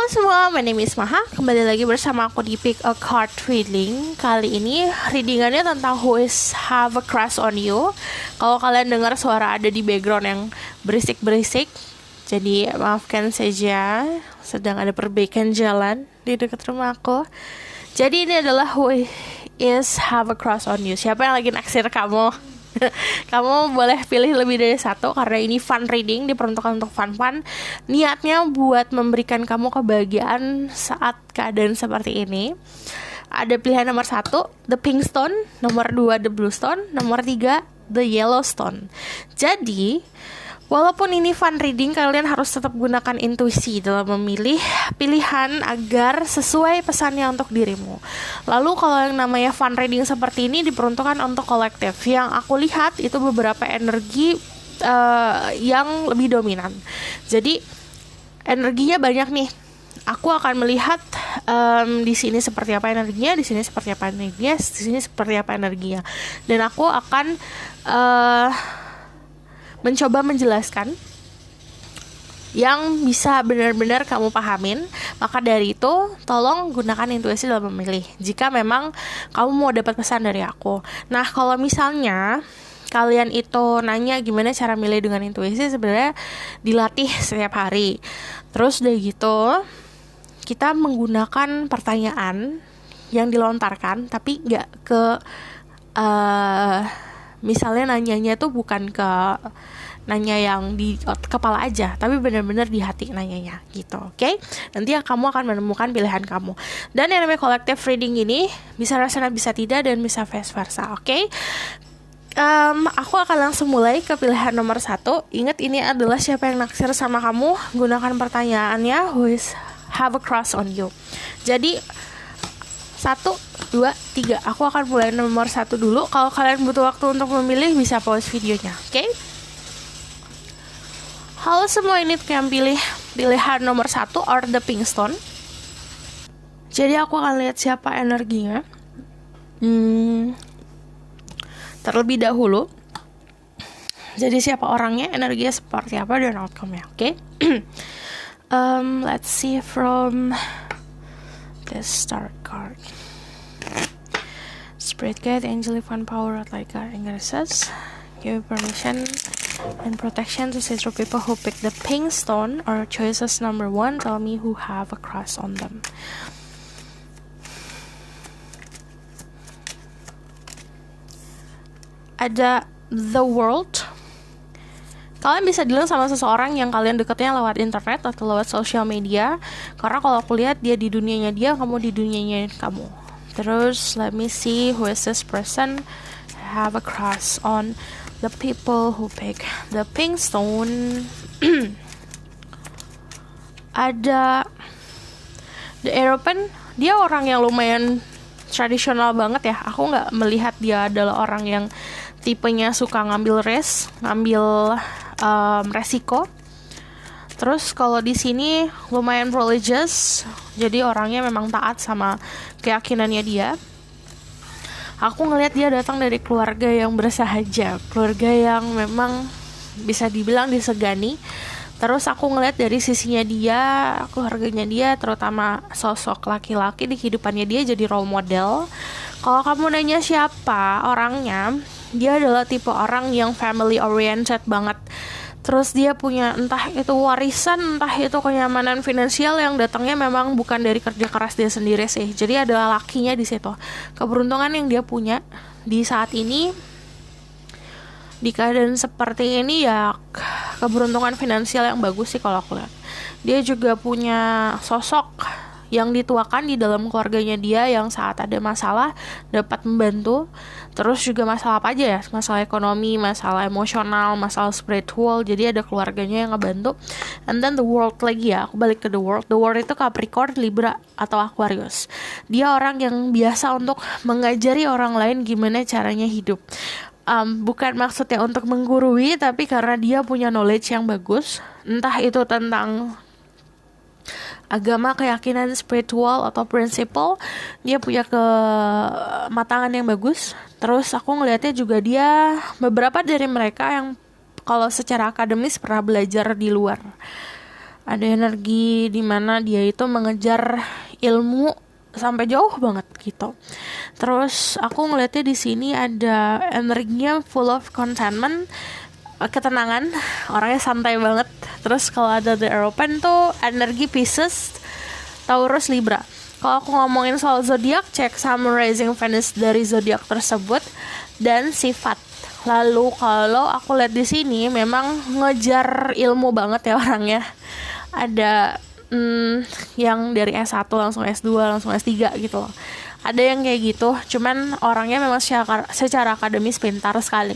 Halo semua, my name is Maha. Kembali lagi bersama aku di Pick a Card Reading. Kali ini readingannya tentang Who is have a crush on you. Kalau kalian dengar suara ada di background yang berisik-berisik, jadi maafkan saja, sedang ada perbaikan jalan di dekat rumah aku. Jadi ini adalah Who is have a crush on you. Siapa yang lagi naksir kamu? Kamu boleh pilih lebih dari satu karena ini fun reading, diperuntukkan untuk fun-fun. Niatnya buat memberikan kamu kebahagiaan saat keadaan seperti ini. Ada pilihan nomor 1, The Pink Stone, nomor 2, The Blue Stone, nomor 3, The Yellow Stone. Jadi walaupun ini fun reading, kalian harus tetap gunakan intuisi dalam memilih pilihan agar sesuai pesannya untuk dirimu. Lalu kalau yang namanya fun reading seperti ini diperuntukkan untuk kolektif. Yang aku lihat itu beberapa energi yang lebih dominan. Jadi energinya banyak nih. Aku akan melihat di sini seperti apa energinya, di sini seperti apa energinya, di sini seperti apa energinya. Dan aku akan mencoba menjelaskan yang bisa benar-benar kamu pahamin. Maka dari itu, tolong gunakan intuisi dalam memilih jika memang kamu mau dapat pesan dari aku. Nah, kalau misalnya kalian itu nanya gimana cara milih dengan intuisi, sebenarnya dilatih setiap hari. Terus udah gitu, kita menggunakan pertanyaan yang dilontarkan, tapi nggak ke misalnya nanyanya tuh bukan ke nanya yang di kepala aja, tapi benar-benar di hati nanyanya gitu, oke? Nanti kamu akan menemukan pilihan kamu. Dan yang namanya collective reading ini bisa resonate, bisa tidak, dan bisa vice versa, oke? Aku akan langsung mulai ke pilihan nomor 1. Ingat, ini adalah siapa yang naksir sama kamu. Gunakan pertanyaannya, who is have a crush on you. Jadi 1, 2, 3. Aku akan mulai nomor 1 dulu. Kalau kalian butuh waktu untuk memilih, bisa pause videonya, oke? Halo semua, ini yang pilih pilihan nomor 1 or the pink stone. Jadi aku akan lihat siapa energinya terlebih dahulu. Jadi siapa orangnya, energinya seperti apa, dan outcome-nya, oke? Let's see from the start card. Spirit guide, angel, divine power, like guiding goddesses, give permission and protection to see through people who pick the pink stone or choices number 1. Tell me who have a crush on them. Ada the world. Kalian bisa dealing sama seseorang yang kalian deketnya lewat internet atau lewat social media. Karena kalau aku lihat dia di dunianya dia, kamu di dunianya kamu. Terus let me see who is this person have a crush on the people who pick the pink stone. Ada the European. Dia orang yang lumayan tradisional banget ya. Aku nggak melihat dia adalah orang yang tipenya suka ngambil risk, ngambil resiko. Terus kalau di sini lumayan religious, jadi orangnya memang taat sama keyakinannya dia. Aku ngelihat dia datang dari keluarga yang bersahaja, keluarga yang memang bisa dibilang disegani. Terus aku ngelihat dari sisinya dia, keluarganya dia, terutama sosok laki-laki di kehidupannya dia jadi role model. Kalau kamu nanya siapa orangnya, dia adalah tipe orang yang family oriented banget. Terus dia punya entah itu warisan, entah itu kenyamanan finansial yang datangnya memang bukan dari kerja keras dia sendiri sih. Jadi ada lakinya di situ. Keberuntungan yang dia punya di saat ini, di keadaan seperti ini ya, keberuntungan finansial yang bagus sih kalau aku lihat. Dia juga punya sosok yang dituakan di dalam keluarganya dia yang saat ada masalah dapat membantu. Terus juga masalah apa aja ya, masalah ekonomi, masalah emosional, masalah spiritual, jadi ada keluarganya yang ngebantu. And then the world lagi ya, aku balik ke the world. The world itu Capricorn, Libra, atau Aquarius. Dia orang yang biasa untuk mengajari orang lain gimana caranya hidup. Bukan maksudnya untuk menggurui, tapi karena dia punya knowledge yang bagus, entah itu tentang agama, keyakinan, spiritual, atau prinsipal, dia punya kematangan yang bagus. Terus aku ngelihatnya juga dia, beberapa dari mereka yang kalau secara akademis pernah belajar di luar. Ada energi di mana dia itu mengejar ilmu sampai jauh banget gitu. Terus aku ngeliatnya di sini ada energinya full of contentment, ketenangan, orangnya santai banget. Terus kalau ada the European tuh energi Pisces, Taurus, Libra. Kalau aku ngomongin soal zodiak, cek Sun, Rising, Venus dari zodiak tersebut dan sifat. Lalu kalau aku lihat di sini memang ngejar ilmu banget ya orangnya. Ada yang dari S1 langsung S2 langsung S3 gitu loh. Ada yang kayak gitu, cuman orangnya memang secara akademis pintar sekali.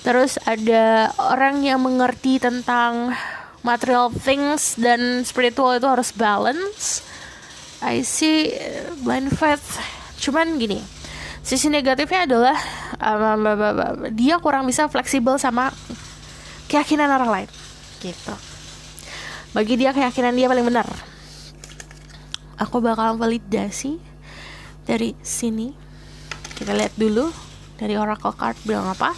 Terus ada orang yang mengerti tentang material things dan spiritual itu harus balance. I see blind faith. Cuman gini, sisi negatifnya adalah dia kurang bisa fleksibel sama keyakinan orang lain gitu. Bagi dia keyakinan dia paling benar. Aku bakal validasi dari sini. Kita lihat dulu dari Oracle card bilang apa.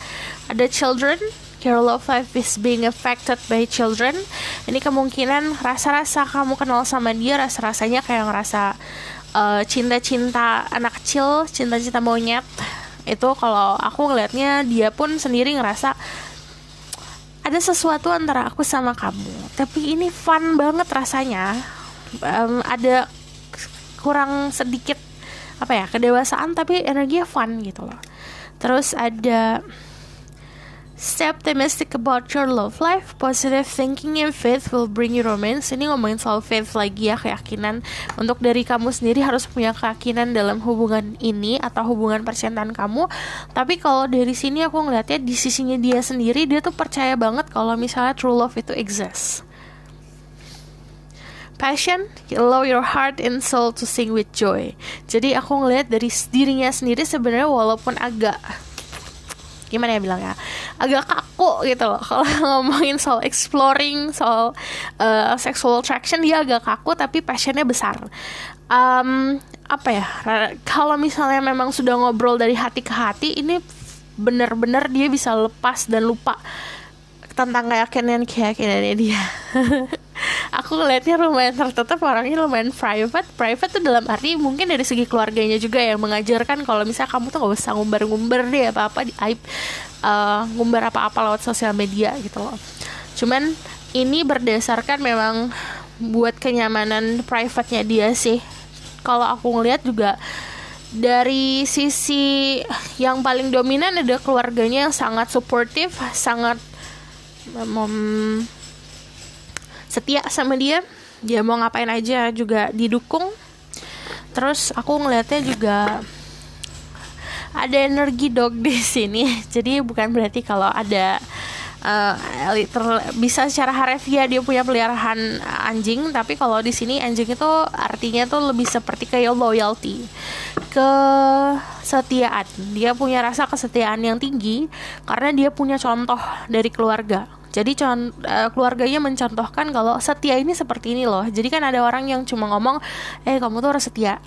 Ada children, your love life is being affected by children. Ini kemungkinan rasa-rasa kamu kenal sama dia, rasa-rasanya kayak ngerasa cinta-cinta anak kecil, cinta-cinta monyet. Itu kalau aku ngelihatnya dia pun sendiri ngerasa ada sesuatu antara aku sama kamu, tapi ini fun banget rasanya. Ada kurang sedikit kedewasaan, tapi energinya fun gitu loh. Terus ada stay optimistic about your love life, positive thinking and faith will bring you romance. Ini ngomongin soal faith lagi ya, keyakinan. Untuk dari kamu sendiri harus punya keyakinan dalam hubungan ini atau hubungan percintaan kamu. Tapi kalau dari sini aku ngeliatnya di sisinya dia sendiri, dia tuh percaya banget kalau misalnya true love itu exists. Passion, allow your heart and soul to sing with joy. Jadi aku ngeliat dari dirinya sendiri sebenarnya walaupun agak gimana ya bilangnya, agak kaku gitu loh. Kalau ngomongin soal exploring, soal sexual attraction, dia agak kaku tapi passionnya besar. Kalau misalnya memang sudah ngobrol dari hati ke hati, ini benar-benar dia bisa lepas dan lupa tentang keyakinannya dia. Aku ngeliatnya lumayan tertutup, orangnya lumayan private tuh dalam arti mungkin dari segi keluarganya juga yang mengajarkan kalau misalnya kamu tuh gak usah ngumbar-ngumbar deh apa-apa di aib, ngumbar apa-apa lewat sosial media gitu loh. Cuman ini berdasarkan memang buat kenyamanan private-nya dia sih. Kalau aku ngeliat juga dari sisi yang paling dominan ada keluarganya yang sangat suportif, sangat setia sama dia mau ngapain aja juga didukung. Terus aku ngelihatnya juga ada energi dog di sini. Jadi bukan berarti kalau ada bisa secara harfiah dia punya peliharaan anjing, tapi kalau di sini anjing itu artinya tuh lebih seperti kayak loyalty, kesetiaan. Dia punya rasa kesetiaan yang tinggi karena dia punya contoh dari keluarga. Jadi keluarganya mencontohkan kalau setia ini seperti ini loh. Jadi kan ada orang yang cuma ngomong, kamu tuh harus setia.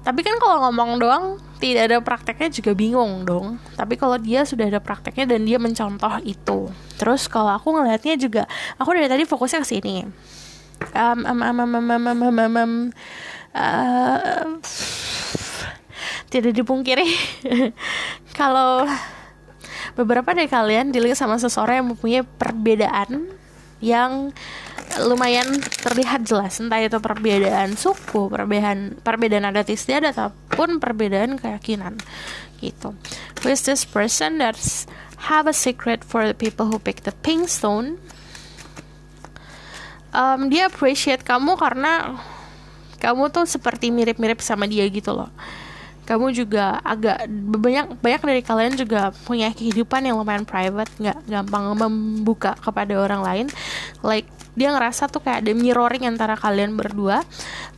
Tapi kan kalau ngomong doang, tidak ada prakteknya juga bingung dong. Tapi kalau dia sudah ada prakteknya dan dia mencontoh itu. Terus kalau aku ngelihatnya juga, aku dari tadi fokusnya ke sini. Tidak dipungkiri kalau beberapa dari kalian dealing sama seseorang yang mempunyai perbedaan yang lumayan terlihat jelas, entah itu perbedaan suku, perbedaan adat istiadat ataupun perbedaan keyakinan gitu. Who is this person that have a secret for the people who pick the pink stone? Dia appreciate kamu karena kamu tuh seperti mirip-mirip sama dia gitu loh. Kamu juga agak banyak dari kalian juga punya kehidupan yang lumayan private, nggak gampang membuka kepada orang lain. Like dia ngerasa tuh kayak ada mirroring antara kalian berdua.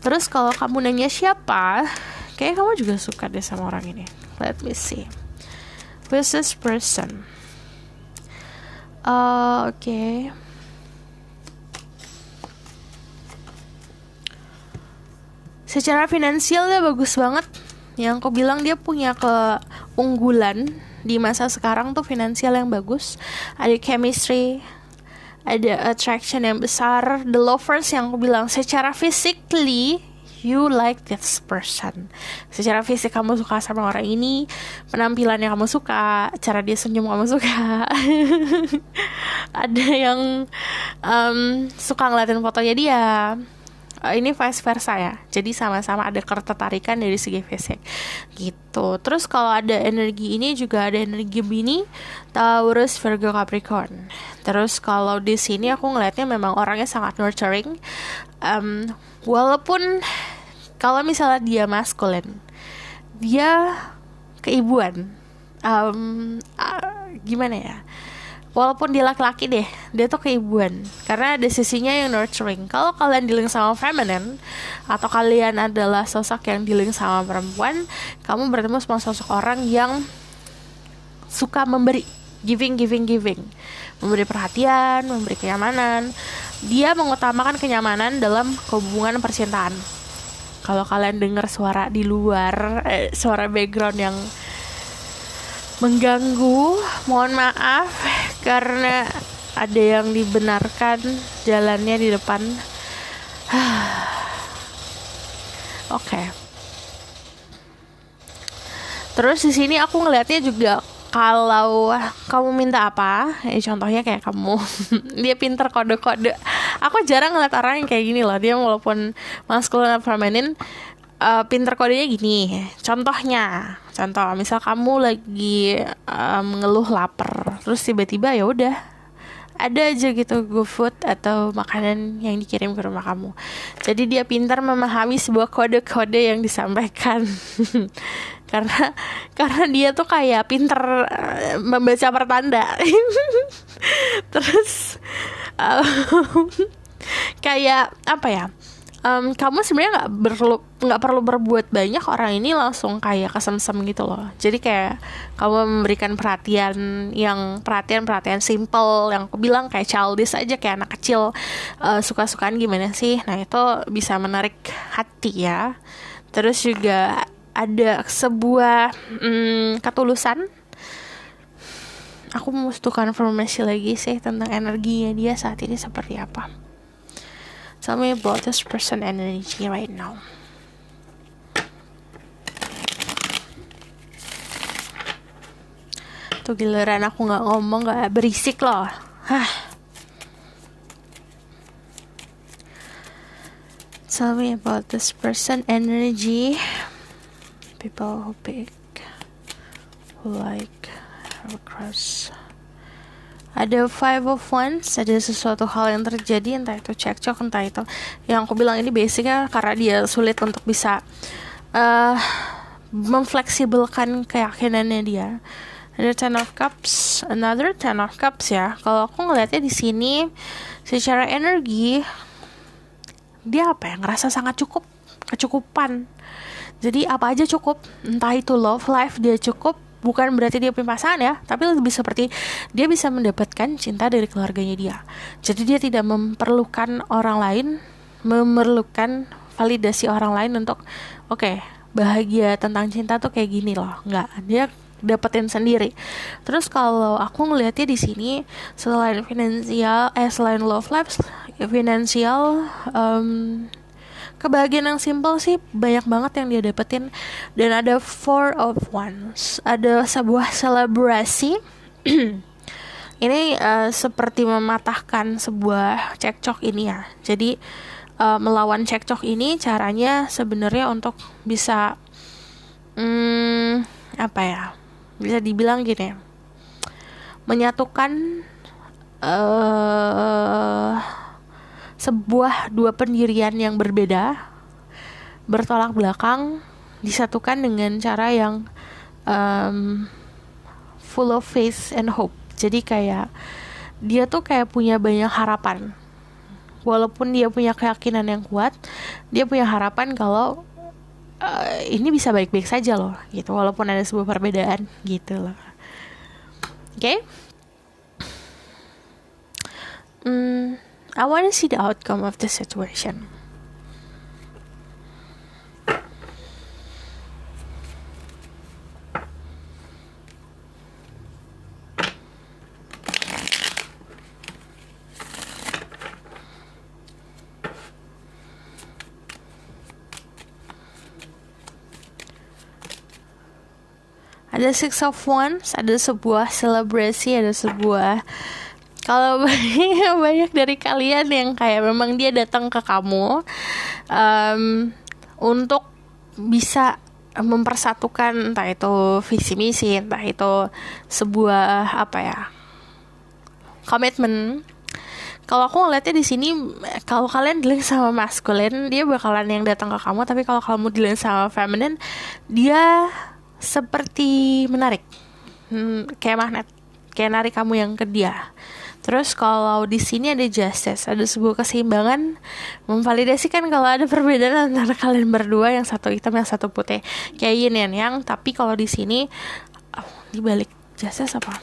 Terus kalau kamu nanya siapa, kayak kamu juga suka deh sama orang ini. Let me see. Who is this person? Okay. Secara finansial dia bagus banget. Yang aku bilang dia punya keunggulan di masa sekarang tuh finansial yang bagus. Ada chemistry, ada attraction yang besar. The lovers yang aku bilang, secara physically you like this person. Secara fisik kamu suka sama orang ini, penampilannya kamu suka, cara dia senyum kamu suka. Ada yang suka ngeliatin fotonya dia. Ini vice versa ya. Jadi sama-sama ada ketertarikan dari segi fisik gitu. Terus kalau ada energi ini juga ada energi Gemini, Taurus, Virgo, Capricorn. Terus kalau di sini aku ngelihatnya memang orangnya sangat nurturing. Walaupun kalau misalnya dia maskulin, dia keibuan. Gimana ya? Walaupun dia laki-laki deh, dia tuh keibuan. Karena ada sisinya yang nurturing. Kalau kalian dealing sama feminine, atau kalian adalah sosok yang dealing sama perempuan, kamu bertemu sama sosok orang yang suka memberi, giving. Memberi perhatian, memberi kenyamanan. Dia mengutamakan kenyamanan dalam hubungan percintaan. Kalau kalian dengar suara di luar, suara background yang mengganggu, mohon maaf karena ada yang dibenarkan jalannya di depan. Oke. Terus di sini aku ngelihatnya juga kalau kamu minta apa, contohnya kayak kamu, dia pinter kode-kode. Aku jarang ngeliat orang yang kayak gini loh. Dia walaupun maskulin atau feminin, pinter kodenya gini. Contoh misal kamu lagi mengeluh lapar, terus tiba-tiba ya udah ada aja gitu GoFood atau makanan yang dikirim ke rumah kamu. Jadi dia pintar memahami sebuah kode-kode yang disampaikan. karena dia tuh kayak pintar membaca pertanda. Terus kayak apa ya? Kamu sebenarnya nggak perlu berbuat banyak, orang ini langsung kayak kesemsem gitu loh. Jadi kayak kamu memberikan perhatian simple, yang aku bilang kayak childish aja, kayak anak kecil, suka-sukaan gimana sih. Nah itu bisa menarik hati ya. Terus juga ada sebuah ketulusan. Aku mesti konfirmasi lagi sih tentang energinya dia saat ini seperti apa. Tell me about this person energy right now. Tuh giliran aku gak ngomong, gak berisik loh. Tell me about this person energy. People who pick, who like, have a crush. Ada 5 of Wands, ada sesuatu hal yang terjadi, entah itu cekcok, entah itu yang aku bilang ini basicnya karena dia sulit untuk bisa memfleksibelkan keyakinannya dia. Ada 10 of Cups, another 10 of Cups ya. Kalau aku ngelihatnya di sini secara energi dia ngerasa sangat kecukupan. Jadi apa aja cukup, entah itu love life dia cukup. Bukan berarti dia punya pasangan ya, tapi lebih seperti dia bisa mendapatkan cinta dari keluarganya dia. Jadi dia tidak memerlukan orang lain, memerlukan validasi orang lain untuk bahagia tentang cinta tuh kayak gini loh. Enggak, dia dapetin sendiri. Terus kalau aku ngelihatnya di sini selain finansial, selain love life, finansial, kebahagiaan yang simple sih banyak banget yang dia dapetin. Dan ada 4 of Wands, ada sebuah selebrasi. Ini seperti mematahkan sebuah cekcok ini ya. Jadi melawan cekcok ini caranya sebenarnya untuk bisa bisa dibilang gini, menyatukan sebuah dua pendirian yang berbeda, bertolak belakang, disatukan dengan cara yang full of faith and hope. Jadi kayak dia tuh kayak punya banyak harapan. Walaupun dia punya keyakinan yang kuat, dia punya harapan kalau ini bisa baik-baik saja loh, gitu. Walaupun ada sebuah perbedaan, gitu loh. Oke? I want to see the outcome of the situation. Ada Six of Wands, ada sebuah selebrasi, ada sebuah, kalau banyak dari kalian yang kayak memang dia datang ke kamu untuk bisa mempersatukan, entah itu visi misi, entah itu sebuah komitmen. Kalau aku ngeliatnya di sini, kalau kalian dealing sama masculine, dia bakalan yang datang ke kamu. Tapi kalau kamu dealing sama feminine, dia seperti menarik, kayak magnet, kayak narik kamu yang ke dia. Terus kalau di sini ada justice, ada sebuah keseimbangan, memvalidasikan kalau ada perbedaan antara kalian berdua, yang satu hitam, yang satu putih, kayak yin dan yang. Tapi kalau di sini, di balik justice apa?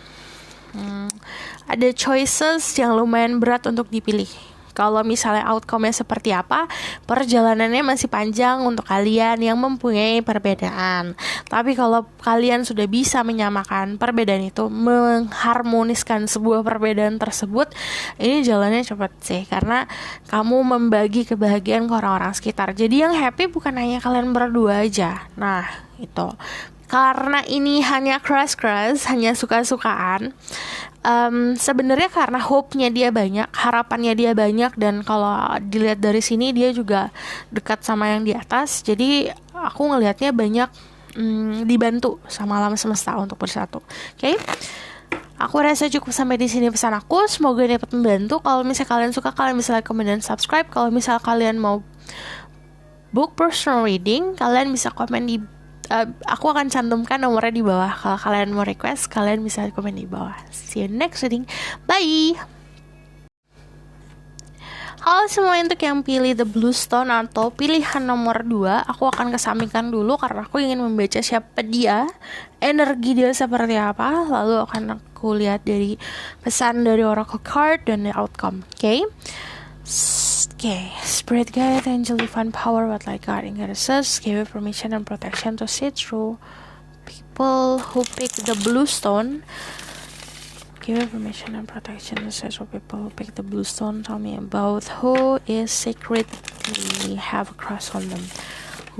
Ada choices yang lumayan berat untuk dipilih. Kalau misalnya outcome-nya seperti apa, perjalanannya masih panjang untuk kalian yang mempunyai perbedaan. Tapi kalau kalian sudah bisa menyamakan perbedaan itu, mengharmoniskan sebuah perbedaan tersebut, ini jalannya cepat sih, karena kamu membagi kebahagiaan ke orang-orang sekitar. Jadi yang happy bukan hanya kalian berdua aja. Nah, itu. Karena ini hanya crush, hanya suka-sukaan, sebenarnya karena hope-nya dia banyak, harapannya dia banyak, dan kalau dilihat dari sini dia juga dekat sama yang di atas. Jadi aku ngelihatnya banyak dibantu sama alam semesta untuk bersatu. Oke? Aku rasa cukup sampai di sini pesan aku. Semoga dapat membantu. Kalau misalnya kalian suka, kalian bisa like, comment, dan subscribe. Kalau misalnya kalian mau book personal reading, kalian bisa komen di aku akan cantumkan nomornya di bawah. Kalau kalian mau request, kalian bisa komen di bawah. See you next reading. Bye. Halo semua, untuk yang pilih The Bluestone atau pilihan nomor 2, aku akan kesampingkan dulu karena aku ingin membaca siapa dia, energi dia seperti apa, lalu akan aku lihat dari pesan dari Oracle Card dan the outcome. Okay, Spirit Guide, Angel Divine Power, what like guiding goddesses, give me permission and protection to see through people who pick the Bluestone. Give me permission and protection to see through people who pick the Bluestone. Tell me about who is secretly have a crush on them,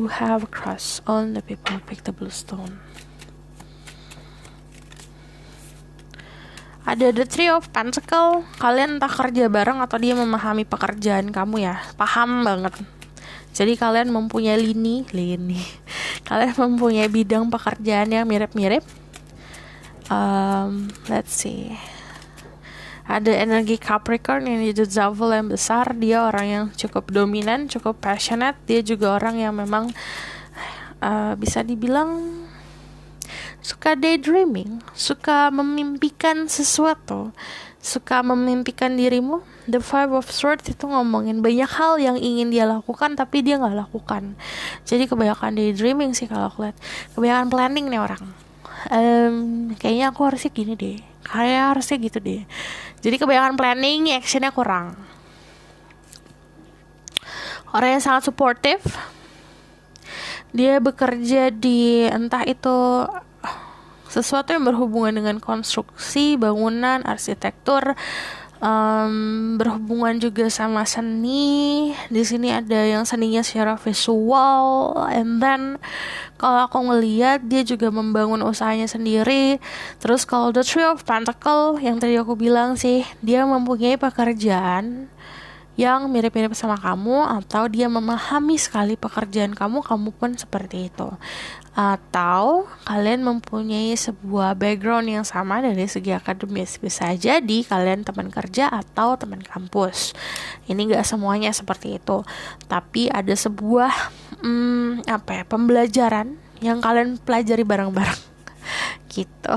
who have a crush on the people who pick the Bluestone. Ada the Three of Pentacles. Kalian entah kerja bareng atau dia memahami pekerjaan kamu ya. Paham banget. Jadi kalian mempunyai lini. Kalian mempunyai bidang pekerjaan yang mirip-mirip. Let's see. Ada energi Capricorn, yang itu Devil yang besar. Dia orang yang cukup dominan, cukup passionate. Dia juga orang yang memang bisa dibilang suka daydreaming, suka memimpikan sesuatu, suka memimpikan dirimu. The Five of Swords itu ngomongin banyak hal yang ingin dia lakukan tapi dia gak lakukan. Jadi kebanyakan daydreaming sih kalau aku lihat. Kebanyakan planning nih orang. Kayaknya aku harusnya gini deh, kayak harusnya gitu deh. Jadi kebanyakan planning, actionnya kurang. Orang yang sangat supportive. Dia bekerja di entah itu sesuatu yang berhubungan dengan konstruksi, bangunan, arsitektur, berhubungan juga sama seni. Di sini ada yang seninya secara visual, and then kalau aku ngelihat dia juga membangun usahanya sendiri. Terus kalau the Three of Pentacles yang tadi aku bilang sih, dia mempunyai pekerjaan yang mirip-mirip sama kamu, atau dia memahami sekali pekerjaan kamu, kamu pun seperti itu. Atau kalian mempunyai sebuah background yang sama dari segi akademis. Bisa jadi kalian teman kerja atau teman kampus. Ini gak semuanya seperti itu, tapi ada sebuah pembelajaran yang kalian pelajari bareng-bareng gitu.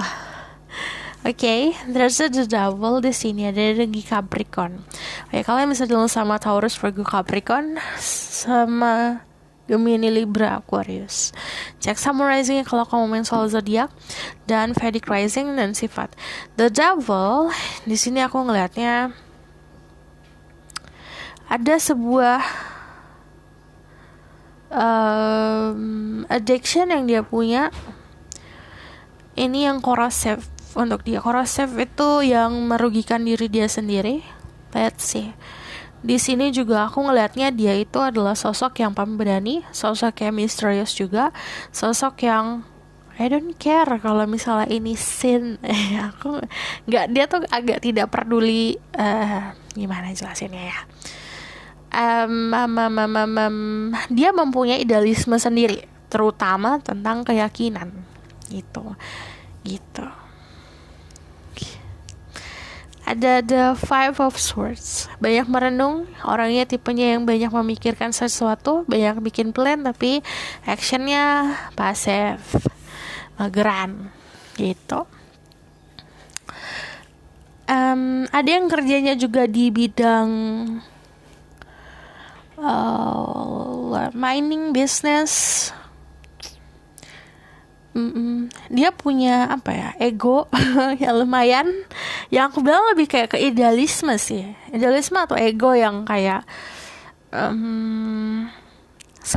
Oke, there's a Devil di sini, ada energi Capricorn. Oke, kalian bisa dulu sama Taurus, Virgo, Capricorn, sama Gemini, Libra, Aquarius. Cek summarizingnya kalau kamu main soal zodiak dan Vedic rising dan sifat. The Devil di sini aku ngelihatnya ada sebuah addiction yang dia punya. Ini yang corrosive untuk dia. Corrosive itu yang merugikan diri dia sendiri. Let's see. Di sini juga aku ngelihatnya dia itu adalah sosok yang pemberani, sosok yang misterius juga, sosok yang I don't care kalau misalnya ini sin. Aku nggak, dia tuh agak tidak peduli, gimana jelasinnya ya. Dia mempunyai idealisme sendiri, terutama tentang keyakinan, gitu. Ada the Five of Swords, banyak merenung, orangnya tipenya yang banyak memikirkan sesuatu, banyak bikin plan tapi actionnya pasif, mageran, gitu. Ada yang kerjanya juga di bidang mining business. Dia punya apa ya, ego yang lumayan, yang aku bilang lebih kayak ke idealisme sih, idealisme atau ego yang kayak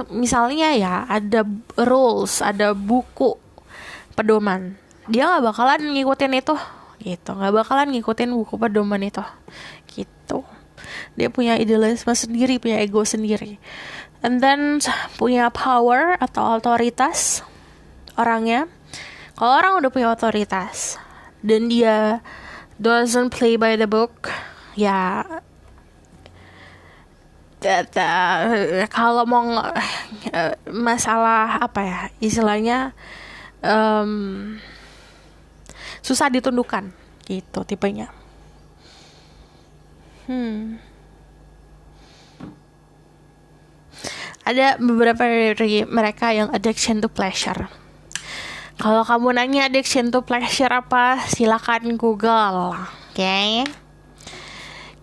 misalnya ya ada rules, ada buku pedoman, dia nggak bakalan ngikutin itu, gitu, nggak bakalan ngikutin buku pedoman itu, gitu. Dia punya idealisme sendiri, punya ego sendiri, and then punya power atau otoritas. Orangnya, kalau orang udah punya otoritas dan dia doesn't play by the book, ya kalau mau masalah apa ya istilahnya, susah ditundukkan, gitu tipenya. Ada beberapa dari mereka yang addiction to pleasure. Kalau kamu nanya addiction to pleasure apa, silakan Google, okay?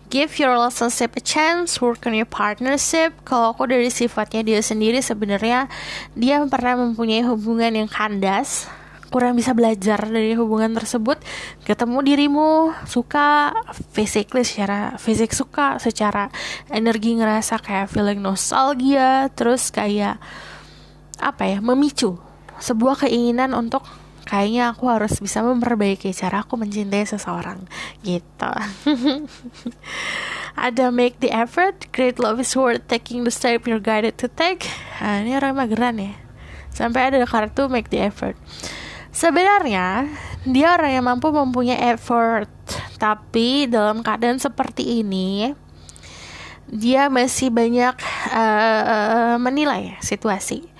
Give your relationship a chance, work on your partnership. Kalau aku dari sifatnya dia sendiri, sebenarnya dia pernah mempunyai hubungan yang kandas, kurang bisa belajar dari hubungan tersebut. Ketemu dirimu, suka physically, secara fisik suka, secara energi ngerasa kayak feeling nostalgia, terus kayak apa ya, memicu sebuah keinginan untuk kayaknya aku harus bisa memperbaiki cara aku mencintai seseorang, gitu. Ada make the effort, great love is worth taking the step you're guided to take. Nah, ini orang mageran ya, sampai ada kartu make the effort. Sebenarnya dia orang yang mampu mempunyai effort, tapi dalam keadaan seperti ini dia masih banyak menilai situasi.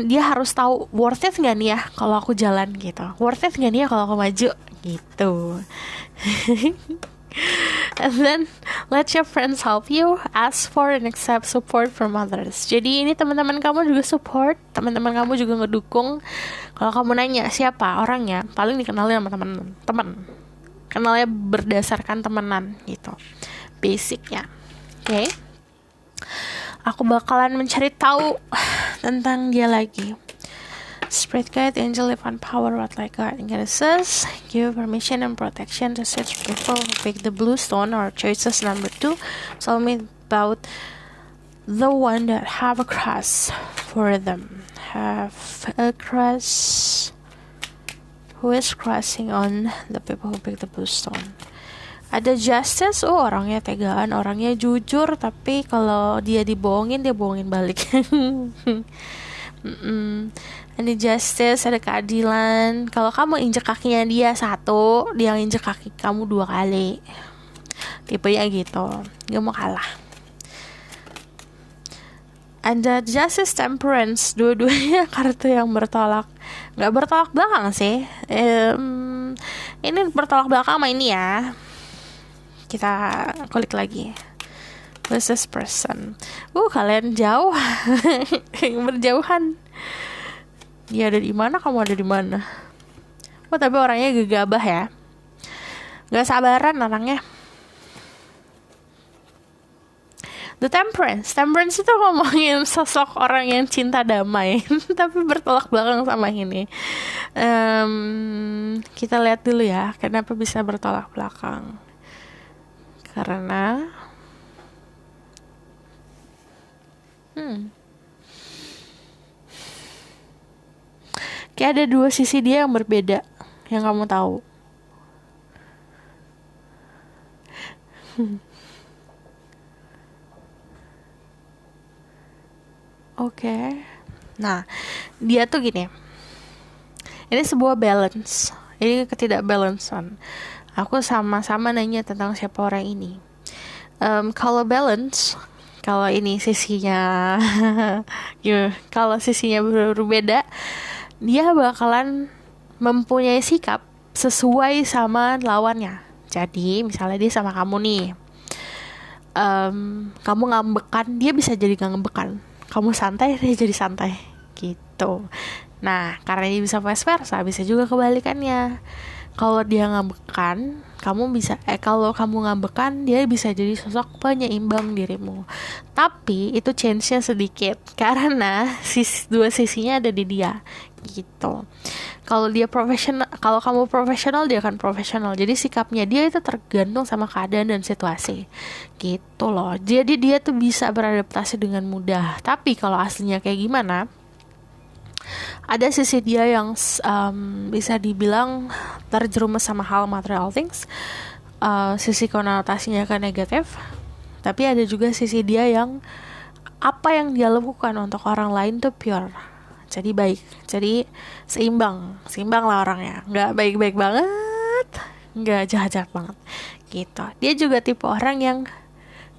Dia harus tahu worth it nggak nih ya kalau aku jalan, gitu, worth it nggak nih ya kalau aku maju, gitu. And then let your friends help you, ask for and accept support from others. Jadi ini teman-teman kamu juga support, teman-teman kamu juga ngedukung. Kalau kamu nanya siapa orangnya, paling dikenalin sama teman, kenalnya berdasarkan temenan, gitu, basicnya. Oke. Aku bakalan mencari tahu tentang dia lagi. Spirit guide, angel, divine power, what like God and goddesses, give permission and protection to such people who pick the blue stone or choices number 2. Tell me about the one that have a cross for them. Have a cross. Who is crossing on the people who pick the blue stone? Ada justice, orangnya tegaan, orangnya jujur, tapi kalau dia dibohongin, dia bohongin balik. Ada justice, ada keadilan. Kalau kamu injek kakinya dia 1, dia injek kaki kamu 2 kali. Tipenya gitu, gak mau kalah. Ada justice, temperance, dua-duanya kartu yang bertolak. Gak bertolak belakang sih. Ini bertolak belakang sama ini ya. Kita kulik lagi. Who's this person? Kalian jauh. Berjauhan. Dia ada di mana, kamu ada di mana? Tapi orangnya gegabah ya. Gak sabaran orangnya. The Temperance. Temperance itu ngomongin sosok orang yang cinta damai. Tapi bertolak belakang sama ini. Kita lihat dulu ya, kenapa bisa bertolak belakang. Karena kayak ada 2 sisi dia yang berbeda yang kamu tahu. Oke. Nah, dia tuh gini. Ini sebuah balance. Ini ketidakbalancean. Aku sama-sama nanya tentang siapa orang ini. Kalau balance, kalau ini sisinya, kalau sisinya berbeda, dia bakalan mempunyai sikap sesuai sama lawannya. Jadi misalnya dia sama kamu nih, kamu ngambekan, dia bisa jadi ngambekan. Kamu santai, dia jadi santai gitu. Nah, karena dia bisa vice versa, bisa juga kebalikannya. Kalau dia ngambekan, kalau kamu ngambekan, dia bisa jadi sosok penyeimbang dirimu. Tapi itu change-nya sedikit karena dua sisinya ada di dia gitu. Kalau dia profesional, kalau kamu profesional, dia akan profesional. Jadi sikapnya dia itu tergantung sama keadaan dan situasi gitu loh. Jadi dia tuh bisa beradaptasi dengan mudah. Tapi kalau aslinya kayak gimana, ada sisi dia yang bisa dibilang terjerumus sama hal material things, sisi konotasinya kan negatif. Tapi ada juga sisi dia yang apa yang dia lakukan untuk orang lain tuh pure, jadi baik, jadi seimbang lah orangnya, nggak baik-baik banget, nggak jahat-jahat banget gitu. Dia juga tipe orang yang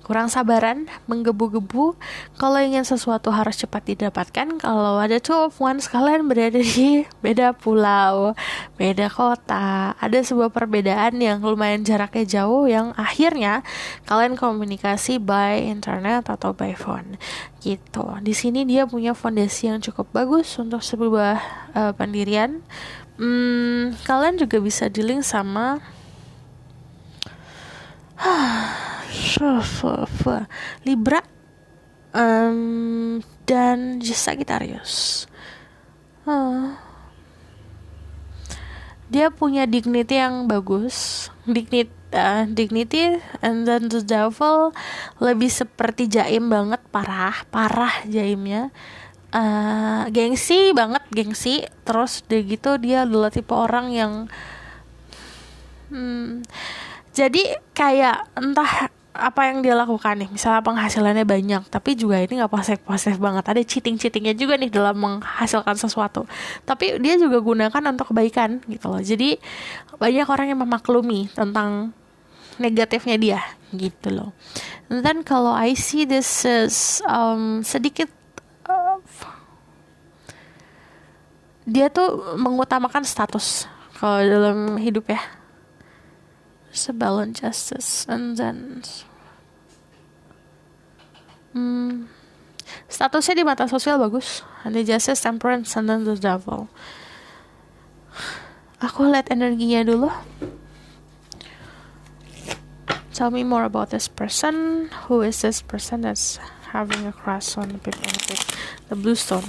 kurang sabaran, menggebu-gebu. Kalau ingin sesuatu harus cepat didapatkan. Kalau ada two of one, kalian berada di beda pulau, beda kota. Ada sebuah perbedaan yang lumayan jaraknya jauh, yang akhirnya kalian komunikasi by internet atau by phone gitu. Di sini dia punya fondasi yang cukup bagus untuk sebuah pendirian. Kalian juga bisa dealing sama Libra dan Sagittarius. Dia punya dignity yang bagus, dignity, and then the devil lebih seperti jaim banget, parah jaimnya. Gengsi banget, terus udah gitu dia adalah tipe orang yang jadi kayak entah apa yang dia lakukan nih, misalnya penghasilannya banyak, tapi juga ini gak positif banget, ada cheatingnya juga nih dalam menghasilkan sesuatu, tapi dia juga gunakan untuk kebaikan gitu loh. Jadi banyak orang yang memaklumi tentang negatifnya dia gitu loh. Dan kalau I see this is sedikit dia tuh mengutamakan status kalau dalam hidup ya. Balance justice, and then statusnya di mata sosial bagus, and the justice, temperance, and then the devil. Aku lihat energinya dulu. Tell me more about this person. Who is this person that's having a crush on people with the blue stone?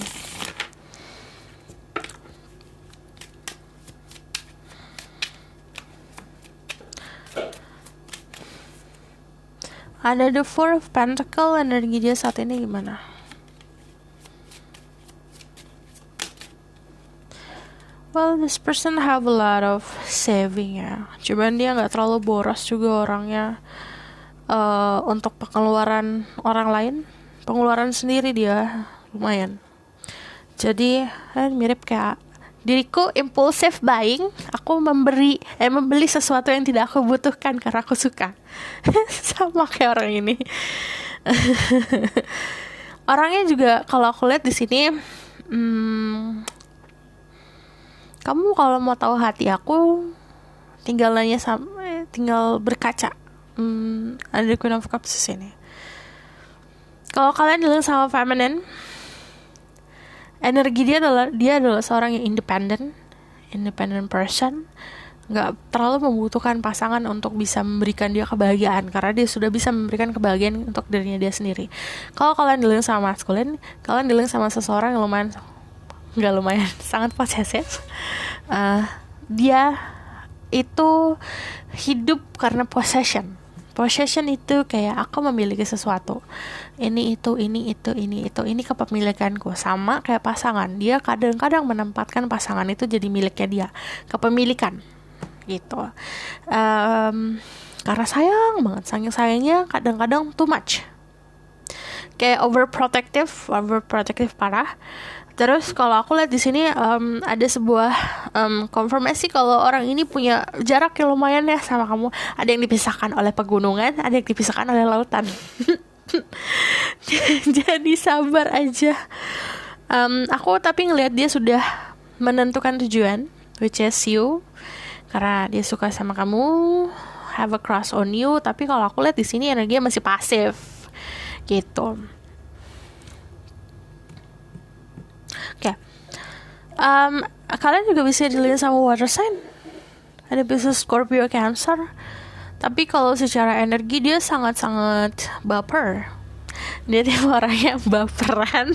Ada the Four of Pentacle, energi dia saat ini gimana? Well, this person have a lot of saving ya. Cuman dia nggak terlalu boros juga orangnya. Untuk pengeluaran orang lain, pengeluaran sendiri dia lumayan. Jadi mirip kayak diriku, impulsif buying. Aku membeli sesuatu yang tidak aku butuhkan karena aku suka. Sama kayak orang ini. Orangnya juga kalau aku lihat di sini, kamu kalau mau tahu hati aku, tinggal berkaca. Ada Queen of Cups di sini. Kalau kalian dulu sama feminine, energi dia adalah seorang yang independent person, nggak terlalu membutuhkan pasangan untuk bisa memberikan dia kebahagiaan karena dia sudah bisa memberikan kebahagiaan untuk dirinya dia sendiri. Kalau kalian dealing sama maskulin, kalian dealing sama seseorang yang sangat posesif. Dia itu hidup karena possession itu kayak aku memiliki sesuatu, ini kepemilikanku. Sama kayak pasangan, dia kadang-kadang menempatkan pasangan itu jadi miliknya dia, kepemilikan gitu. Karena sayangnya kadang-kadang too much, kayak overprotective parah. Terus kalau aku lihat di sini ada sebuah konfirmasi kalau orang ini punya jarak yang lumayan ya sama kamu. Ada yang dipisahkan oleh pegunungan, ada yang dipisahkan oleh lautan. Jadi sabar aja. Aku tapi ngelihat dia sudah menentukan tujuan, which is you, karena dia suka sama kamu, have a crush on you. Tapi kalau aku lihat di sini energinya masih pasif, gitu. Oke. Kalian juga bisa dilihat sama water sign. Ada bisa Scorpio, Cancer. Tapi kalau secara energi dia sangat-sangat baper. Dia tipe orang yang baperan.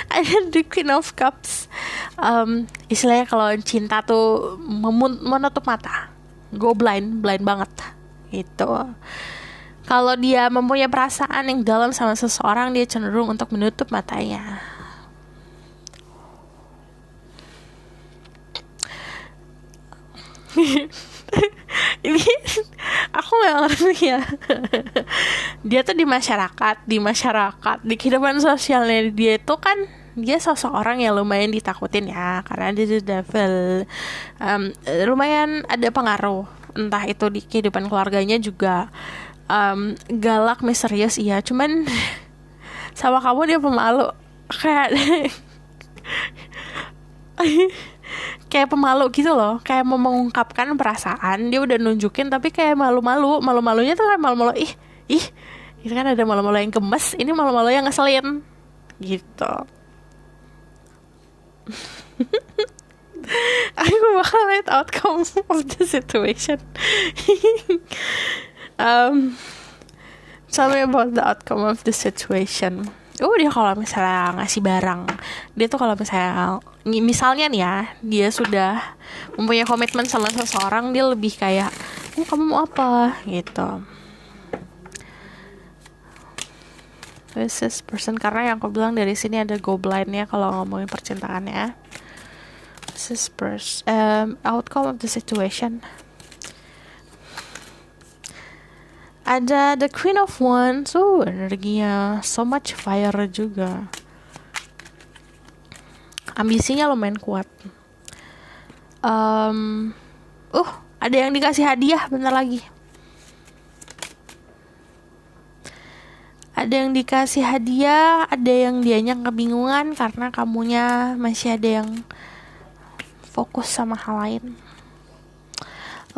Ada the Queen of Cups. Istilahnya kalau cinta tuh menutup mata, go blind banget gitu. Kalau dia mempunyai perasaan yang dalam sama seseorang, dia cenderung untuk menutup matanya. Ini aku nggak ngerti ya. Dia tuh di masyarakat, di kehidupan sosialnya dia itu kan, dia sosok orang yang lumayan ditakutin ya, karena dia the devil. Lumayan ada pengaruh, entah itu di kehidupan keluarganya juga. Galak, misterius iya, cuman sama kamu dia pemalu, kayak pemalu gitu loh, kayak mau mengungkapkan perasaan, dia udah nunjukin tapi kayak malu-malunya tuh kayak malu-malu ih itu kan ada malu-malu yang gemes, ini malu-malu yang ngeselin gitu. Aku bakal lihat outcome of the situation. Tell me about the outcome of the situation. Dia kalau misalnya ngasih barang, dia tuh kalau misalnya nih ya, dia sudah mempunyai komitmen sama seseorang, dia lebih kayak, kamu mau apa gitu. This is person, karena yang aku bilang dari sini ada go blind-nya kalau ngomongin percintaannya. This is outcome of the situation. Ada the Queen of Wands, energinya so much fire juga. Ambisinya lumayan kuat. Ada yang dikasih hadiah bentar lagi. Ada yang dikasih hadiah, ada yang dianya kebingungan karena kamunya masih ada yang fokus sama hal lain.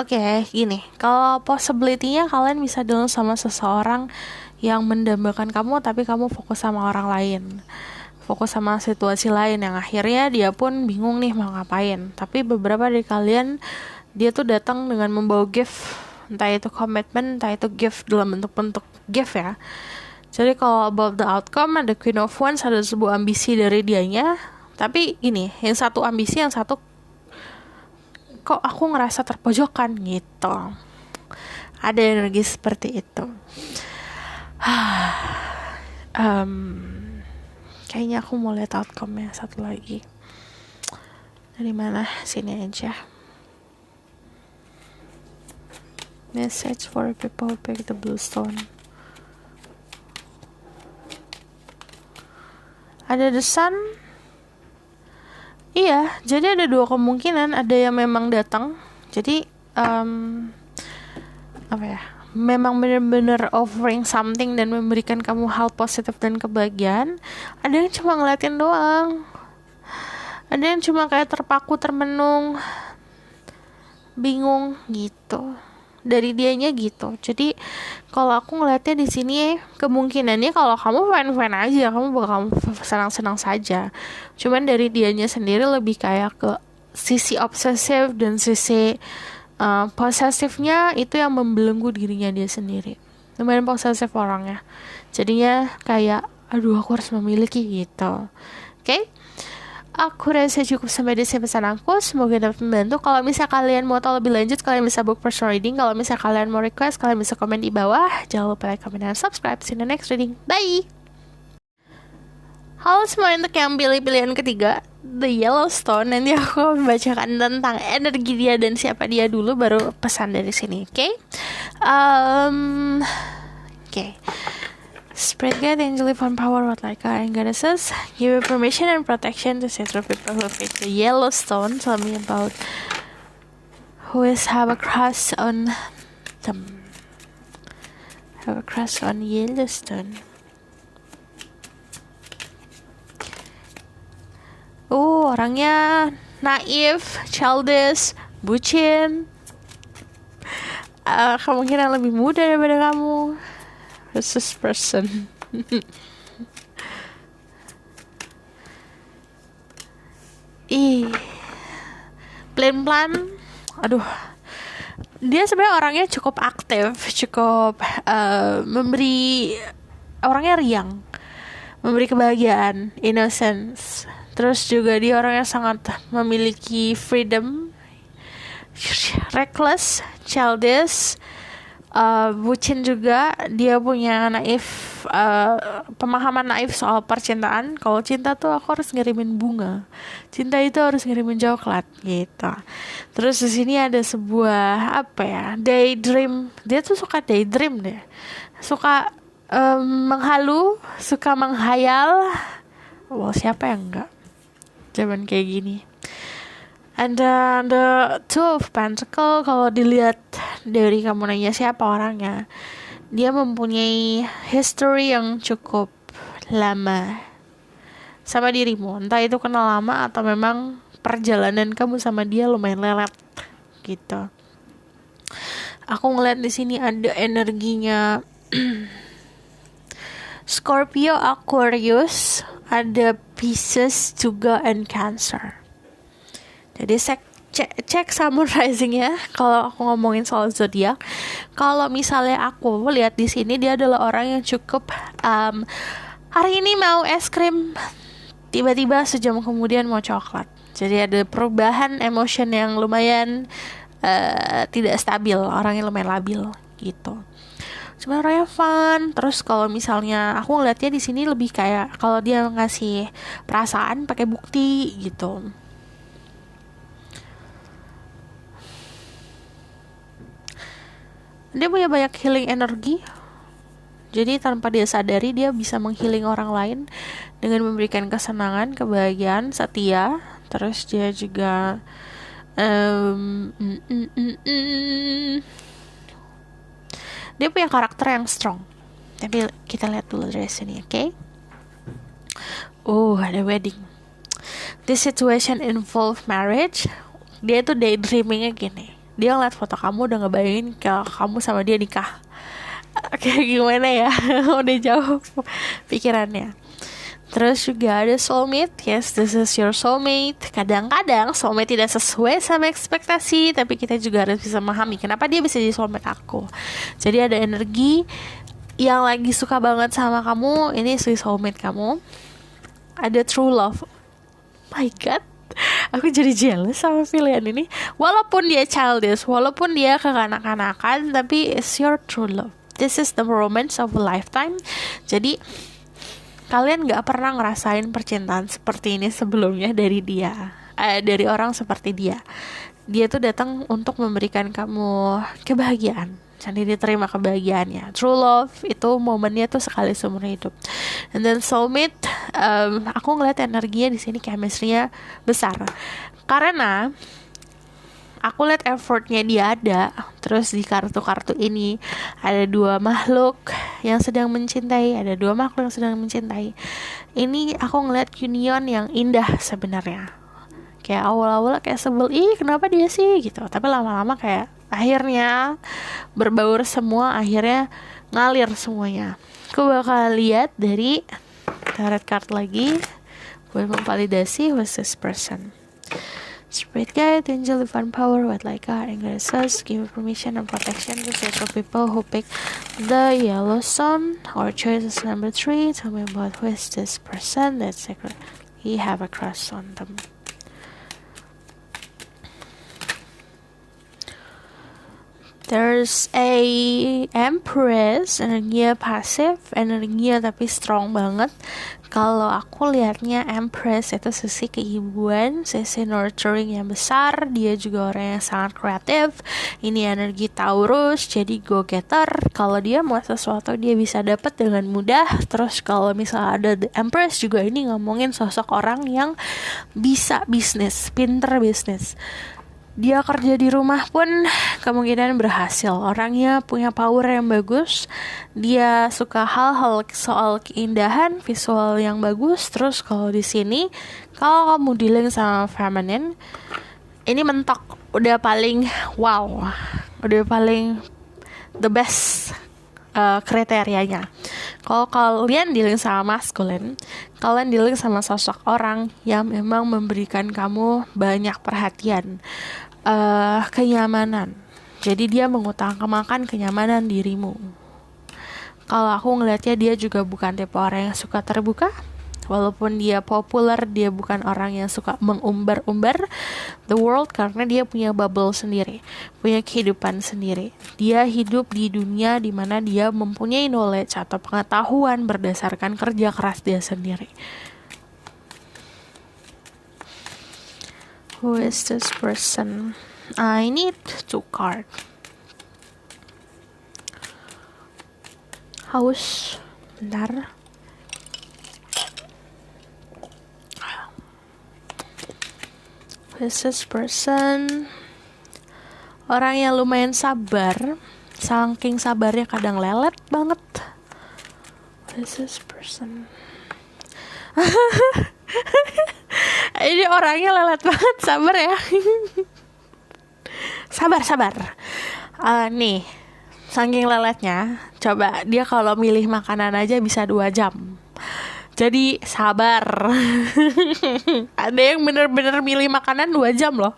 Oke, gini, kalau possibility-nya kalian bisa dulu sama seseorang yang mendambakan kamu, tapi kamu fokus sama orang lain, fokus sama situasi lain, yang akhirnya dia pun bingung nih mau ngapain. Tapi beberapa dari kalian, dia tuh datang dengan membawa gift, entah itu komitmen, entah itu gift dalam bentuk gift ya. Jadi kalau about the outcome, ada Queen of Wands, ada sebuah ambisi dari dianya. Tapi ini, yang satu ambisi, yang satu kok aku ngerasa terpojokan gitu. Ada energi seperti itu. Kayaknya aku mau lihat outcome-nya satu lagi. Dari mana? Sini aja. Message for people who pick the blue stone. Ada the sun. Iya, jadi ada dua kemungkinan. Ada yang memang datang, jadi memang benar-benar offering something dan memberikan kamu hal positif dan kebahagiaan. Ada yang cuma ngeliatin doang. Ada yang cuma kayak terpaku, termenung, bingung gitu. Dari dianya gitu. Jadi kalau aku ngeliatnya di sini, kemungkinannya kalau kamu fine-fine aja, kamu bakal senang-senang saja. Cuman dari dianya sendiri lebih kayak ke sisi obsesif dan sisi posesifnya itu yang membelenggu dirinya dia sendiri. Lumayan posesif orangnya. Jadinya kayak, aduh aku harus memiliki gitu. Oke? Aku rasa cukup sampai di sini pesan aku. Semoga dapat membantu. Kalau misalnya kalian mau tahu lebih lanjut, kalian bisa book personal reading. Kalau misalnya kalian mau request, kalian bisa komen di bawah. Jangan lupa like, comment, dan subscribe. See you in the next reading. Bye! Halo semua, untuk yang pilih pilihan ketiga, The Yellowstone. Nanti aku membacakan tentang energi dia dan siapa dia dulu, baru pesan dari sini. Oke? Spread God, angel divine power, what like and goddesses, give you permission and protection to set through people who pick the Yellowstone. Tell me about who is have a crush on them. Have a crush on Yellowstone. Orangnya naif, childish, bucin. Kemungkinan lebih muda daripada kamu. Who's this person? Plan-plan. Aduh. Dia sebenarnya orangnya cukup aktif, cukup memberi, orangnya riang, memberi kebahagiaan, innocence. Terus juga dia orangnya sangat memiliki freedom, reckless, childish, bucin juga. Dia punya pemahaman naif soal percintaan. Kalau cinta tuh aku harus ngirimin bunga, cinta itu harus ngirimin coklat gitu. Terus di sini ada sebuah daydream. Dia tuh suka daydream deh, suka menghalu, suka menghayal. Wow, siapa yang enggak zaman kayak gini. And the Two of Pentacles, kalau dilihat dari kamu nanya siapa orangnya, dia mempunyai history yang cukup lama sama dirimu. Entah itu kenal lama atau memang perjalanan kamu sama dia lumayan lelet gitu. Aku ngeliat di sini ada energinya Scorpio, Aquarius, ada Pisces juga, and Cancer. Jadi cek Sun Rising ya. Kalau aku ngomongin soal zodiak, kalau misalnya aku lihat di sini, dia adalah orang yang cukup hari ini mau es krim, tiba-tiba sejam kemudian mau coklat. Jadi ada perubahan emotion yang lumayan tidak stabil, orangnya lumayan labil gitu. Cuma orangnya fun. Terus kalau misalnya aku ngeliatnya di sini lebih kayak kalau dia ngasih perasaan pakai bukti gitu. Dia punya banyak healing energi. Jadi tanpa dia sadari, dia bisa menghealing orang lain dengan memberikan kesenangan, kebahagiaan, setia. Terus dia juga dia punya karakter yang strong. Tapi kita lihat dulu dari sini, oke? Ada wedding. This situation involve marriage. Dia tuh daydreamingnya gini. Dia ngeliat foto kamu, udah ngebayangin kalau kamu sama dia nikah. Kayak gimana ya? Udah jauh pikirannya. Terus juga ada soulmate. Yes, this is your soulmate. Kadang-kadang soulmate tidak sesuai sama ekspektasi, tapi kita juga harus bisa memahami kenapa dia bisa jadi soulmate aku. Jadi ada energi yang lagi suka banget sama kamu. Ini si soulmate kamu. Ada true love. My God, aku jadi jealous sama pilihan ini. Walaupun dia childish, walaupun dia kekanak-kanakan, tapi it's your true love. This is the romance of a lifetime. Jadi kalian gak pernah ngerasain percintaan seperti ini sebelumnya dari dia, dari orang seperti dia. Dia tuh datang untuk memberikan kamu kebahagiaan, jadi diterima kebahagiaannya. True love itu momennya tuh sekali seumur hidup. And then soulmate, aku ngeliat energinya di sini, chemistry-nya besar. Karena aku lihat effortnya dia ada. Terus di kartu-kartu ini ada dua makhluk yang sedang mencintai, ada dua makhluk yang sedang mencintai. Ini aku ngeliat union yang indah sebenarnya. Kayak awal-awal kayak sebel, kenapa dia sih gitu. Tapi lama-lama kayak akhirnya berbaur semua, akhirnya ngalir semuanya. Aku bakal lihat dari tarot card lagi buat memvalidasi who's this person. Spirit guide, angel, divine power, what like God, and goddesses, give permission and protection to special people who pick the Yellowstone. Our choice is number 3. Tell me about who is this person that secretly have a crush on them. There's a Empress, energinya pasif, energinya tapi strong banget. Kalau aku lihatnya Empress itu sisi keibuan, sisi nurturing yang besar. Dia juga orang yang sangat kreatif. Ini energi Taurus, jadi go-getter. Kalau dia mau sesuatu dia bisa dapat dengan mudah. Terus kalau misalnya ada The Empress juga, ini ngomongin sosok orang yang bisa bisnis, pinter bisnis. Dia kerja di rumah pun kemungkinan berhasil. Orangnya punya power yang bagus. Dia suka hal-hal soal keindahan, visual yang bagus. Terus kalau di sini, kalau kamu dealing sama feminine, ini mentok. Udah paling wow. Udah paling the best kriterianya. Kalau kalian dealing sama masculine, kalian dealing sama sosok orang yang memang memberikan kamu banyak perhatian, kenyamanan. Jadi dia mengutamakan kenyamanan dirimu. Kalau aku ngelihatnya dia juga bukan tipe orang yang suka terbuka. Walaupun dia populer, dia bukan orang yang suka mengumbar-umbar the world karena dia punya bubble sendiri, punya kehidupan sendiri. Dia hidup di dunia di mana dia mempunyai knowledge atau pengetahuan berdasarkan kerja keras dia sendiri. Who is this person? I need 2 card. Haus, bentar. This person orang yang lumayan sabar, saking sabarnya kadang lelet banget. This person ini orangnya lelet banget, sabar ya. sabar. Nih, saking leletnya, coba dia kalau milih makanan aja bisa 2 jam. Jadi sabar. Ada yang bener-bener milih makanan 2 jam loh.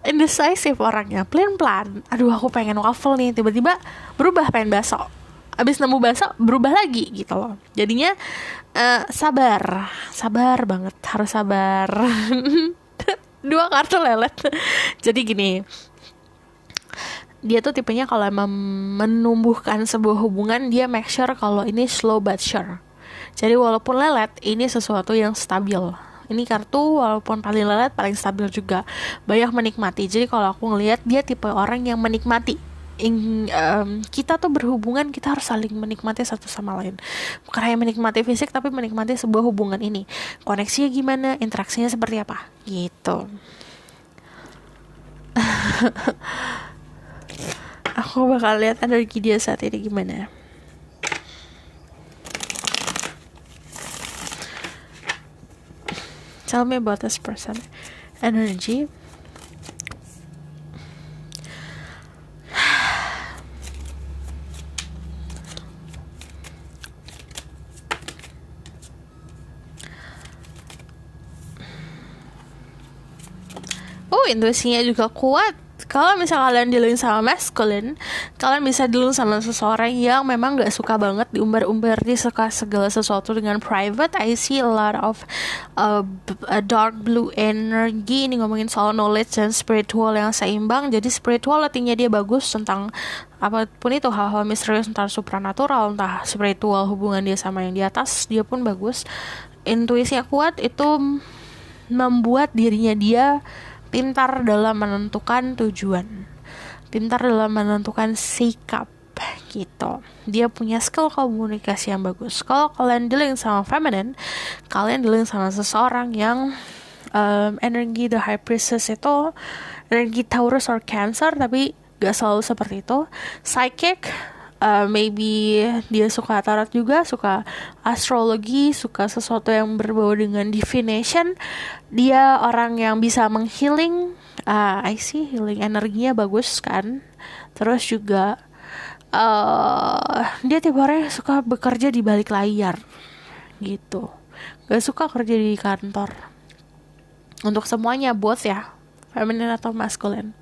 Indecisive orangnya, pelan-pelan. Aduh, aku pengen waffle nih, tiba-tiba berubah pengen bakso. Abis nemu bakso berubah lagi gitu loh. Jadinya sabar banget, harus sabar. 2 kartu lelet. Jadi gini, dia tuh tipenya kalau emang menumbuhkan sebuah hubungan, dia make sure kalau ini slow but sure. Jadi walaupun lelet, ini sesuatu yang stabil. Ini kartu walaupun paling lelet, paling stabil juga. Banyak menikmati. Jadi kalau aku ngelihat dia tipe orang yang menikmati. Kita tuh berhubungan, kita harus saling menikmati satu sama lain. Bukan hanya menikmati fisik, tapi menikmati sebuah hubungan ini. Koneksinya gimana, interaksinya seperti apa, gitu. Aku bakal lihat energi dia saat ini gimana. Tell me about this person. Energy. Intuisinya juga kuat. Kalau misalnya kalian dealing sama masculine, kalian bisa dealing sama seseorang yang memang gak suka banget diumbar-umbar, dia suka segala sesuatu dengan private. I see a lot of dark blue energy. Ini ngomongin soal knowledge dan spiritual yang seimbang. Jadi spirituality-nya dia bagus tentang apapun itu, hal-hal misterius, entah supranatural, entah spiritual, hubungan dia sama yang di atas, dia pun bagus. Intuisinya kuat, itu membuat dirinya dia pintar dalam menentukan tujuan, pintar dalam menentukan sikap gitu. Dia punya skill komunikasi yang bagus. Kalau kalian dealing sama feminine, kalian dealing sama seseorang yang energi the high priestess itu energi Taurus or Cancer, tapi gak selalu seperti itu. Psychic, maybe dia suka tarot juga, suka astrologi, suka sesuatu yang berbau dengan divination. Dia orang yang bisa menghealing. I see healing, energinya bagus kan. Terus juga dia tipe orang yang suka bekerja di balik layar gitu, gak suka kerja di kantor. Untuk semuanya, both ya, feminine atau masculine.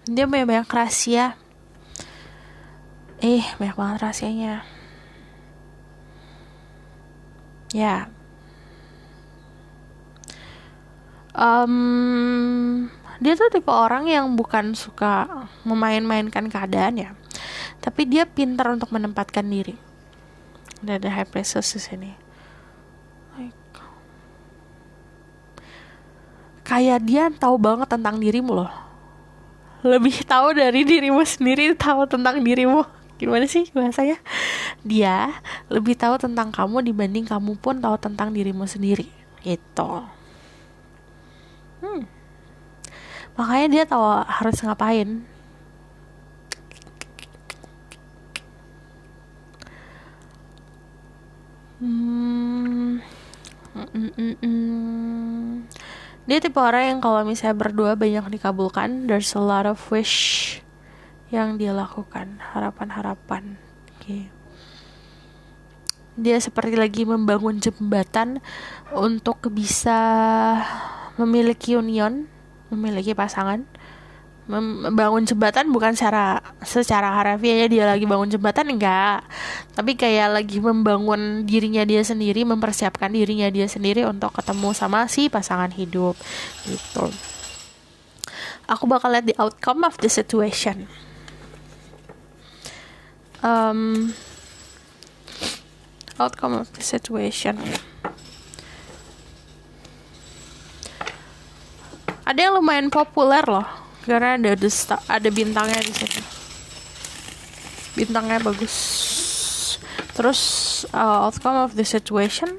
Dia punya banyak rahasia. Banyak banget rahasianya. Ya. Dia tuh tipe orang yang bukan suka memain-mainkan keadaan ya, tapi dia pintar untuk menempatkan diri. Ada high priestess di sini. Kayak dia tahu banget tentang dirimu loh. Lebih tahu dari dirimu sendiri, tahu tentang dirimu. Gimana sih bahasanya? Dia lebih tahu tentang kamu dibanding kamu pun tahu tentang dirimu sendiri. Gitu. Makanya dia tahu harus ngapain. Dia tipe orang yang kalau misalnya berdoa banyak dikabulkan. There's a lot of wish yang dia lakukan, harapan-harapan. Okay. Dia seperti lagi membangun jembatan untuk bisa memiliki union, memiliki pasangan. Membangun jembatan bukan secara harafiahnya dia lagi bangun jembatan, enggak, tapi kayak lagi membangun dirinya dia sendiri, mempersiapkan dirinya dia sendiri untuk ketemu sama si pasangan hidup gitu. Aku bakal lihat the outcome of the situation. Outcome of the situation. Ada yang lumayan populer loh, karena ada bintangnya di sini. Bintangnya bagus. Terus outcome of the situation.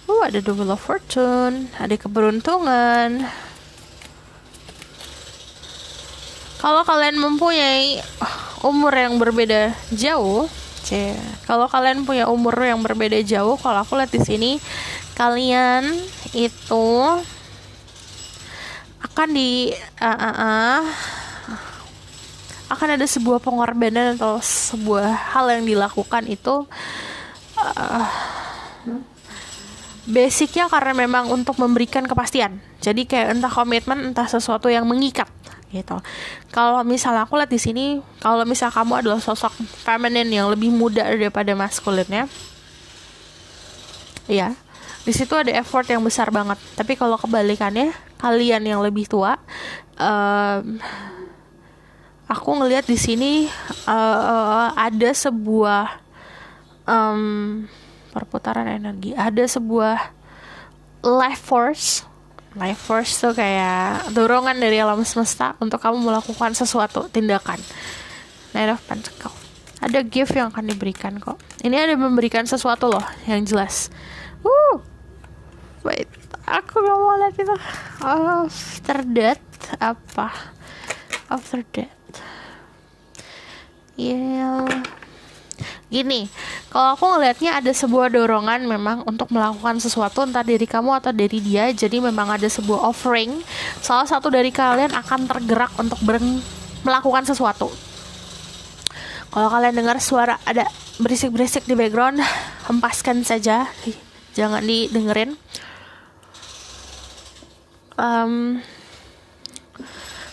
Ada double of fortune, ada keberuntungan. Kalau kalian mempunyai umur yang berbeda jauh, kalau kalian punya umur yang berbeda jauh, kalau aku lihat di sini kalian itu akan ada sebuah pengorbanan atau sebuah hal yang dilakukan itu basicnya karena memang untuk memberikan kepastian. Jadi kayak entah komitmen, entah sesuatu yang mengikat gitu. Kalau misalnya aku lihat di sini, kalau misal kamu adalah sosok feminin yang lebih muda daripada maskulinnya, ya, di situ ada effort yang besar banget. Tapi kalau kebalikannya, kalian yang lebih tua, aku ngelihat di sini ada sebuah perputaran energi, ada sebuah life force tuh kayak dorongan dari alam semesta untuk kamu melakukan sesuatu tindakan. Knight of Pentacles, ada gift yang akan diberikan kok. Ini ada memberikan sesuatu loh yang jelas. Wait, aku gak mau lihat itu. After that apa? After that, gini, kalau aku ngelihatnya ada sebuah dorongan memang untuk melakukan sesuatu, entah dari kamu atau dari dia. Jadi memang ada sebuah offering. Salah satu dari kalian akan tergerak untuk melakukan sesuatu. Kalau kalian dengar suara ada berisik-berisik di background, hempaskan saja, jangan didengerin.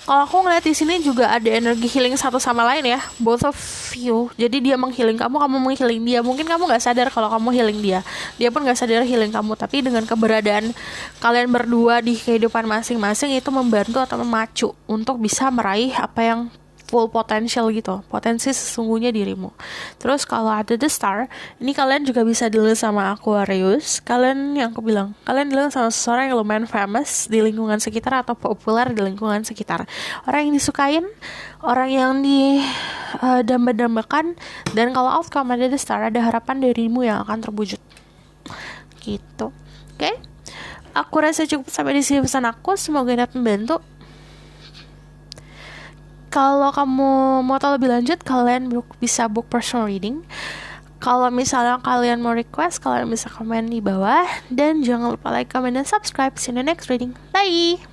Kalau aku ngeliat di sini juga ada energi healing satu sama lain ya, both of you. Jadi dia menghealing kamu, kamu menghealing dia. Mungkin kamu nggak sadar kalau kamu healing dia pun nggak sadar healing kamu. Tapi dengan keberadaan kalian berdua di kehidupan masing-masing itu membantu atau memacu untuk bisa meraih apa yang full potential gitu, potensi sesungguhnya dirimu. Terus kalau ada the star, ini kalian juga bisa dealing sama Aquarius. Kalian yang aku bilang, kalian dealing sama seseorang yang lumayan famous di lingkungan sekitar atau populer di lingkungan sekitar. Orang yang disukain, orang yang didamba-dambakan. Dan kalau outcome ada the star, ada harapan darimu yang akan terwujud. Gitu. Oke? Aku rasa cukup sampai di sini pesan aku. Semoga dapat membantu. Kalau kamu mau tahu lebih lanjut, kalian bisa book personal reading. Kalau misalnya kalian mau request, kalian bisa komen di bawah. Dan jangan lupa like, comment, dan subscribe. See you in the next reading. Bye!